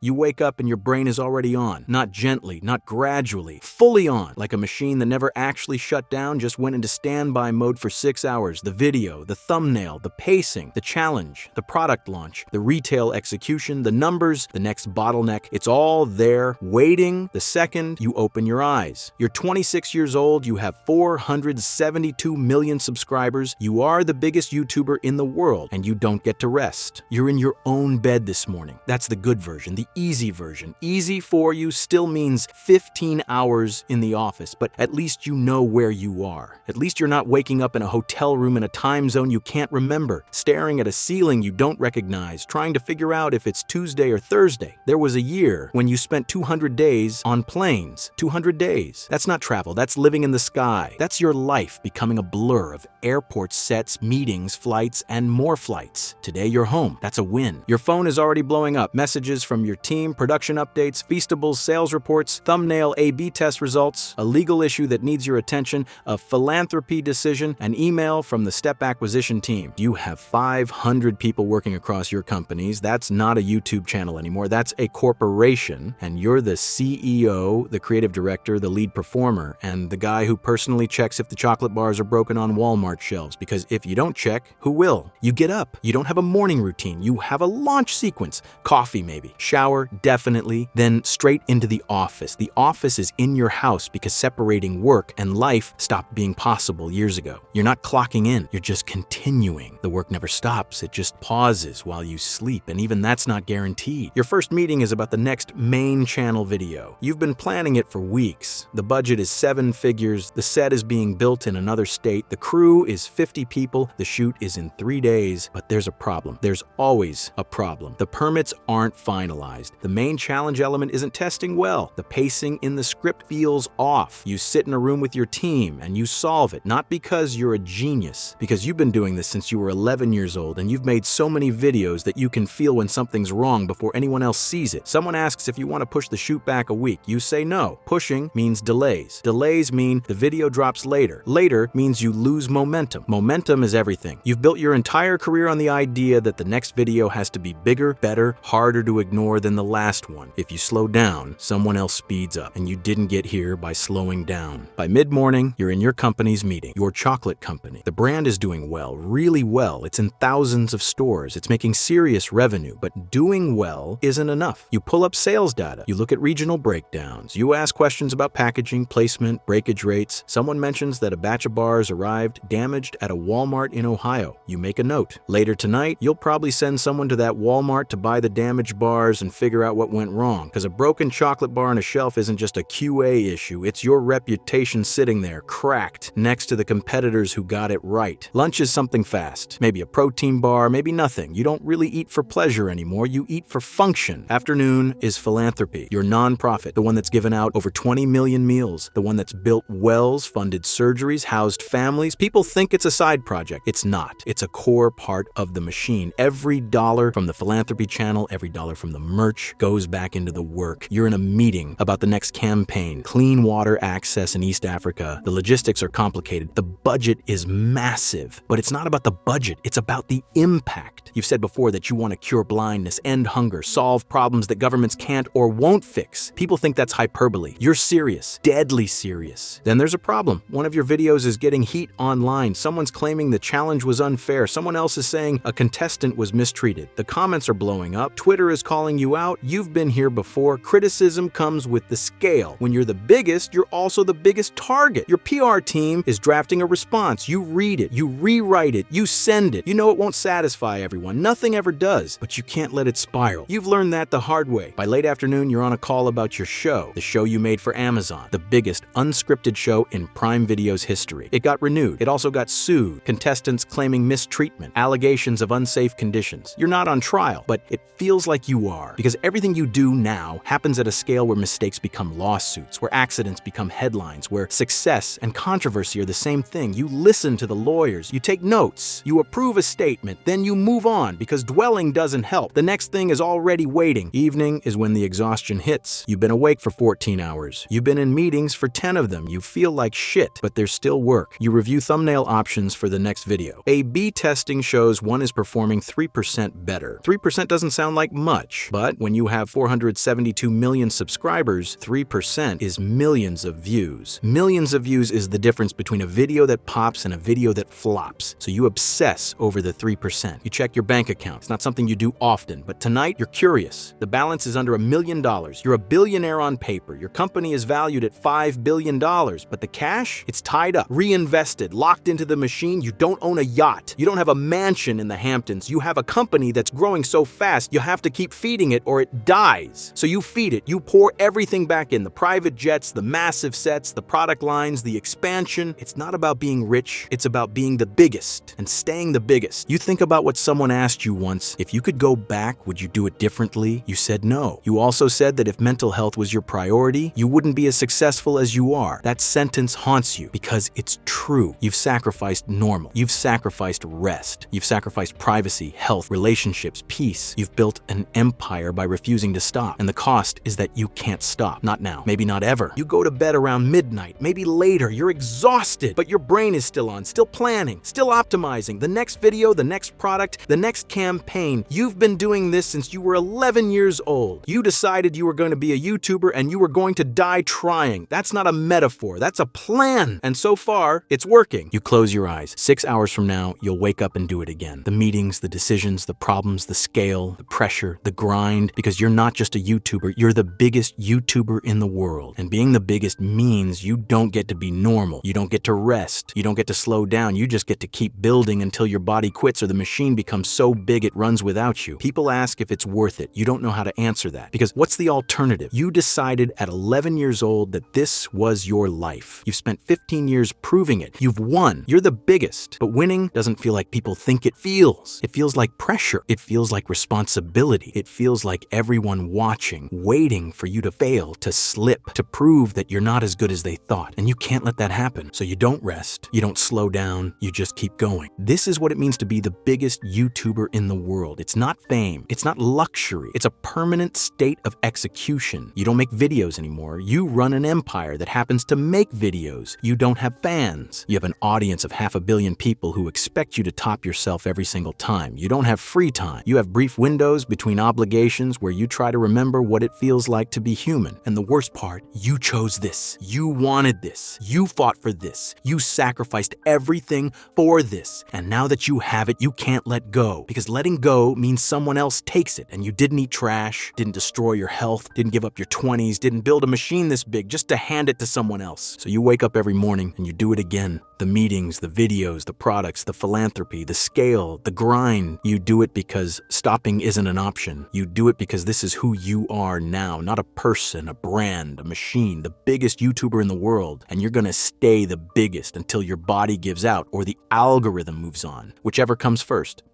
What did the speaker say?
You wake up and your brain is already on. Not gently, not gradually, fully on, like a machine that never actually shut down, just went into standby mode for 6 hours. The video, the thumbnail, the pacing, the challenge, the product launch, the retail execution, the numbers, the next bottleneck. It's all there, waiting the second you open your eyes. You're 26 years old, you have 472 million subscribers, you are the biggest YouTuber in the world, and you don't get to rest. You're in your own bed this morning. That's the good version, the easy version. Easy for you still means 15 hours in the office, but at least you know where you are. At least you're not waking up in a hotel room in a time zone you can't remember, staring at a ceiling you don't recognize, trying to figure out if it's Tuesday or Thursday. There was a year when you spent 200 days on planes. 200 days. That's not travel, that's living in the sky. That's your life becoming a blur of airport sets, meetings, flights, and more flights. Today you're home. That's a win. Your phone is already blowing up. Messages from your team, production updates, Feastables, sales reports, thumbnail A/B test results, a legal issue that needs your attention, a philanthropy decision, an email from the Step Acquisition team. You have 500 people working across your companies. That's not a YouTube channel anymore. That's a corporation, and you're the CEO, the creative director, the lead performer, and the guy who personally checks if the chocolate bars are broken on Walmart shelves, because if you don't check, who will? You get up. You don't have a morning routine. You have a launch sequence. Coffee maybe. Shower, definitely. Then straight into the office. The office is in your house because separating work and life stopped being possible years ago. You're not clocking in. You're just continuing. The work never stops. It just pauses while you sleep, and even that's not guaranteed. Your first meeting is about the next main channel video. You've been planning it for weeks. The budget is 7 figures. The set is being built in another state. The crew is 50 people. The shoot is in 3 days. But there's a problem. There's always a problem. The permits aren't finalized. The main challenge element isn't testing well. The pacing in the script feels off. You sit in a room with your team and you solve it, not because you're a genius, because you've been doing this since you were 11 years old and you've made so many videos that you can feel when something's wrong before anyone else sees it. Someone asks if you want to push the shoot back a week. You say no. Pushing means delays. Delays mean the video drops later. Later means you lose momentum. Momentum is everything. You've built your entire career on the idea that the next video has to be bigger, better, harder to ignore than the last one. If you slow down, someone else speeds up, and you didn't get here by slowing down. By mid-morning, you're in your company's meeting, your chocolate company. The brand is doing well, really well. It's in thousands of stores. It's making serious revenue, but doing well isn't enough. You pull up sales data. You look at regional breakdowns. You ask questions about packaging, placement, breakage rates. Someone mentions that a batch of bars arrived damaged at a Walmart in Ohio. You make a note. Later tonight, you'll probably send someone to that Walmart to buy the damaged bars and figure out what went wrong, because a broken chocolate bar on a shelf isn't just a QA issue. It's your reputation sitting there, cracked, next to the competitors who got it right. Lunch is something fast. Maybe a protein bar, maybe nothing. You don't really eat for pleasure anymore. You eat for function. Afternoon is philanthropy. Your nonprofit, the one that's given out over 20 million meals, the one that's built wells, funded surgeries, housed families. People think it's a side project. It's not. It's a core part of the machine. Every dollar from the philanthropy channel, every dollar from the merch goes back into the work. You're in a meeting about the next campaign, clean water access in East Africa. The logistics are complicated. The budget is massive, but it's not about the budget. It's about the impact. You've said before that you want to cure blindness, end hunger, solve problems that governments can't or won't fix. People think that's hyperbole. You're serious, deadly serious. Then there's a problem. One of your videos is getting heat online. Someone's claiming the challenge was unfair. Someone else is saying a contestant was mistreated. The comments are blowing up. Twitter is calling you out. You've been here before. Criticism comes with the scale. When you're the biggest, you're also the biggest target. Your PR team is drafting a response. You read it, you rewrite it, you send it. You know it won't satisfy everyone. Nothing ever does, but you can't let it spiral. You've learned that the hard way. By late afternoon, you're on a call about your show, the show you made for Amazon, the biggest unscripted show in Prime Video's history. It got renewed. It also got sued. Contestants claiming mistreatment, allegations of unsafe conditions. You're not on trial, but it feels like you are, because everything you do now happens at a scale where mistakes become lawsuits, where accidents become headlines, where success and controversy are the same thing. You listen to the lawyers, you take notes, you approve a statement, then you move on, because dwelling doesn't help. The next thing is already waiting. Evening is when the exhaustion hits. You've been awake for 14 hours. You've been in meetings for 10 of them. You feel like shit, but there's still work. You review thumbnail options for the next video. A/B testing shows one is performing 3% better. 3% doesn't sound like much, but But when you have 472 million subscribers, 3% is millions of views. Millions of views is the difference between a video that pops and a video that flops. So you obsess over the 3%. You check your bank account. It's not something you do often, but tonight you're curious. The balance is under $1 million. You're a billionaire on paper. Your company is valued at $5 billion, but the cash, it's tied up, reinvested, locked into the machine. You don't own a yacht. You don't have a mansion in the Hamptons. You have a company that's growing so fast, you have to keep feeding it or it dies. So you feed it. You pour everything back in, the private jets, the massive sets, the product lines, the expansion. It's not about being rich. It's about being the biggest and staying the biggest. You think about what someone asked you once. If you could go back, would you do it differently? You said no. You also said that if mental health was your priority, you wouldn't be as successful as you are. That sentence haunts you because it's true. You've sacrificed normal. You've sacrificed rest. You've sacrificed privacy, health, relationships, peace. You've built an empire by refusing to stop. And the cost is that you can't stop. Not now. Maybe not ever. You go to bed around midnight, maybe later. You're exhausted, but your brain is still on, still planning, still optimizing. The next video, the next product, the next campaign. You've been doing this since you were 11 years old. You decided you were going to be a YouTuber and you were going to die trying. That's not a metaphor. That's a plan. And so far, it's working. You close your eyes. 6 hours from now, you'll wake up and do it again. The meetings, the decisions, the problems, the scale, the pressure, the grind, because you're not just a YouTuber, you're the biggest YouTuber in the world. And being the biggest means you don't get to be normal. You don't get to rest. You don't get to slow down. You just get to keep building until your body quits or the machine becomes so big it runs without you. People ask if it's worth it. You don't know how to answer that because what's the alternative? You decided at 11 years old that this was your life. You've spent 15 years proving it. You've won. You're the biggest. But winning doesn't feel like people think it feels. It feels like pressure. It feels like responsibility. It feels like everyone watching, waiting for you to fail, to slip, to prove that you're not as good as they thought. And you can't let that happen. So you don't rest. You don't slow down. You just keep going. This is what it means to be the biggest YouTuber in the world. It's not fame. It's not luxury. It's a permanent state of execution. You don't make videos anymore. You run an empire that happens to make videos. You don't have fans. You have an audience of 500 million people who expect you to top yourself every single time. You don't have free time. You have brief windows between obligations where you try to remember what it feels like to be human. And the worst part, you chose this. You wanted this. You fought for this. You sacrificed everything for this. And now that you have it, you can't let go. Because letting go means someone else takes it. And you didn't eat trash, didn't destroy your health, didn't give up your 20s, didn't build a machine this big just to hand it to someone else. So you wake up every morning and you do it again. The meetings, the videos, the products, the philanthropy, the scale, the grind. You do it because stopping isn't an option. You do it because this is who you are now, not a person, a brand, a machine, the biggest YouTuber in the world. And you're gonna stay the biggest until your body gives out or the algorithm moves on, whichever comes first.